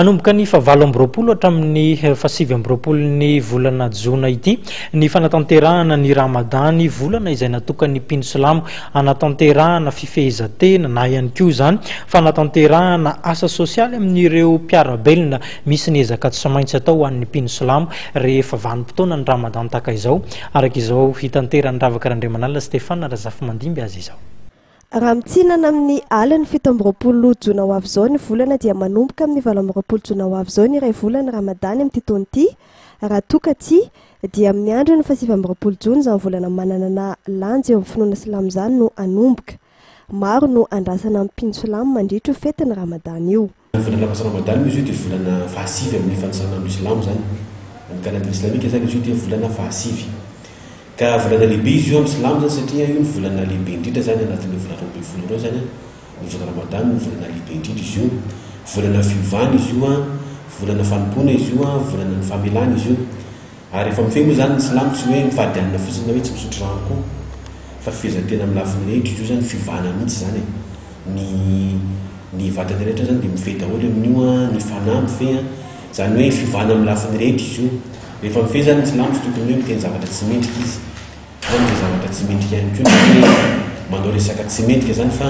Anomboka ny favalo ambroapolo hatramin'ny fasivy ambroapolo ny volana jona ity ny fanatanterahana ny ramadany volana izay natokany mpino silamo anatanterahana fifehezantena na ihany koa izany fanatanterahana asa sosialy amin'ireo mpiarabelona misy ny ezaka tsy maintsy atao ho an'ny mpino silamo rehefa vanim-potoana ny ramadany tahaka izao araka izao hitanterany ravakaran'Andriamanalina Stefana Razafimandimby azy izao. Raha mitsinana amin'ny aliny 17 jona ho avy izao ny volana dia manomboka amin'ny 18 jona ho avy izao ny iray volana ramadany amin'ity taona ity. Raha toka tsy dia amin'ny andro ny 19 jona izany volana manana lanjy eo amin'ny finoana silamo izany no anomboka. Maro no andrasana amin'ny mpino silamo mandritra fetin'ny ramadany io. Volana pasy ramadany izy io dia volana fahasivy amin'ny fanisana amin'ny silamo izany. Amin'ny calendrier islamika izany izy io dia volana fahasivy. Ka volana lehibe izy io amin'ny silamo zany satria io ny volana lehibe indrindra zany anatin'ny volana 12 zany ny volana ramadany ny volana lehibe indrindra izy io. Volana fiovana izy io, volana fanompona izy io, volana ny famelana izy io. Ary efa mifehy moa zany ny silamo tsy hoe mifady anina fotsiny na hoe tsy misotro rano koa fa fifehezantena amin'ny lafiny rehetra izy io zany fivana mihitsy zany. Ny vatany rehetra zany dia mifehy daholo amin'io ny fanahy mifehy zany hoe fivana amin'ny lafiny rehetra izy io. Rehefa mifehy zany ny silamo tsy tokony hoe miteny zavatra tsy mendrika izy. Zany dia zavatra tsy mendrika ihany koa hoe manao resaka tsy mendrika zany fa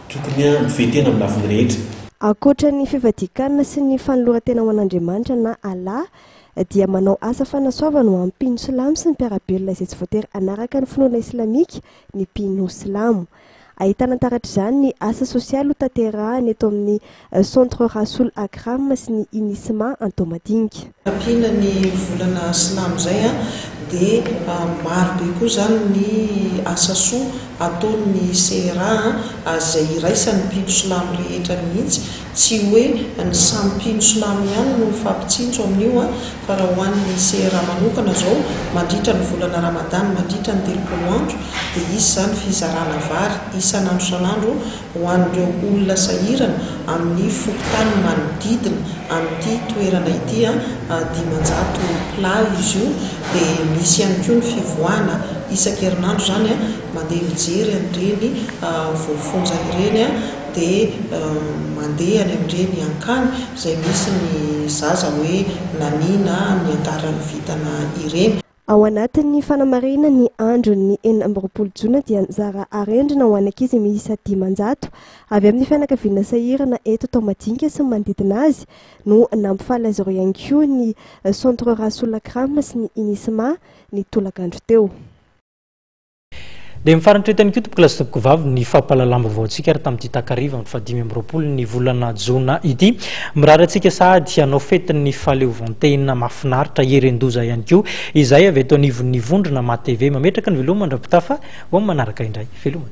tokony mifehy tena amin'ny lafiny rehetra. Ankoatra ny fivadikanana sy ny fanoloran-tena ho an'Andriamanitra na Allah dia manao asa fanasoavana ho amin'ny mpino silamo sy ny mpiarabelona izay tsy voatery anaraka ny finoana islamika ny mpino silamo. Ahitana taratra izany ny asa sosialy ho tanterahany eto amin'ny Centre Rasoul Akram sy ny Unisma Antomadinika. Ampiana ny volana silamo izay dia maro be koa zany ny asa soa ataon'ny CRA izay iraisan'ny mpino silamo rehetra mihitsy, tsy hoe ny samy mpino silamo ihany no fampitsinjo amin'io fa raha ho an'ny CRA manokana zao mandritra ny volana ramadany mandritra ny 30 andro dia izy zany fizarana vary isan'andro isan'andro ho an'ireo olona sahirana amin'ny fokontany manodidina amin'ity toerana ity dimanjato plat izy io. Dia misy ihany koa ny fivoahana isan-kerinandro zany mandeha mijery an'ireny voafonja ireny dia mandeha any amin'ireny ankany izay misy ny zaza hoe nanina ny ankarany vitana ireny. Ao anatin'ny fanamarena ny andro ny 19 jona dia zara arendrina ho an'ankizy miisa 500 avy amin'ny fianakaviana sahirana eto Taomadinika sy manodidina azy no nampifaly azy ireo ihany koa ny Centre Rasoul Akram sy ny Unisma ny tolakandro teo. Dia mifaritra eto ihany koa tompoko lasy tompoko vavy ny fampalalamba vaoantsika ary tamin'ity takariva amin'ny 15 ny volana jona ity. Mirary antsika sady hanao fetin'ny fahaleovantena mahafinaritra herendoza ihany koa izay avy eto anivon'ny vondrona Ma TV mametraka ny veloma mandrapitafa ho manaraka indray veloma.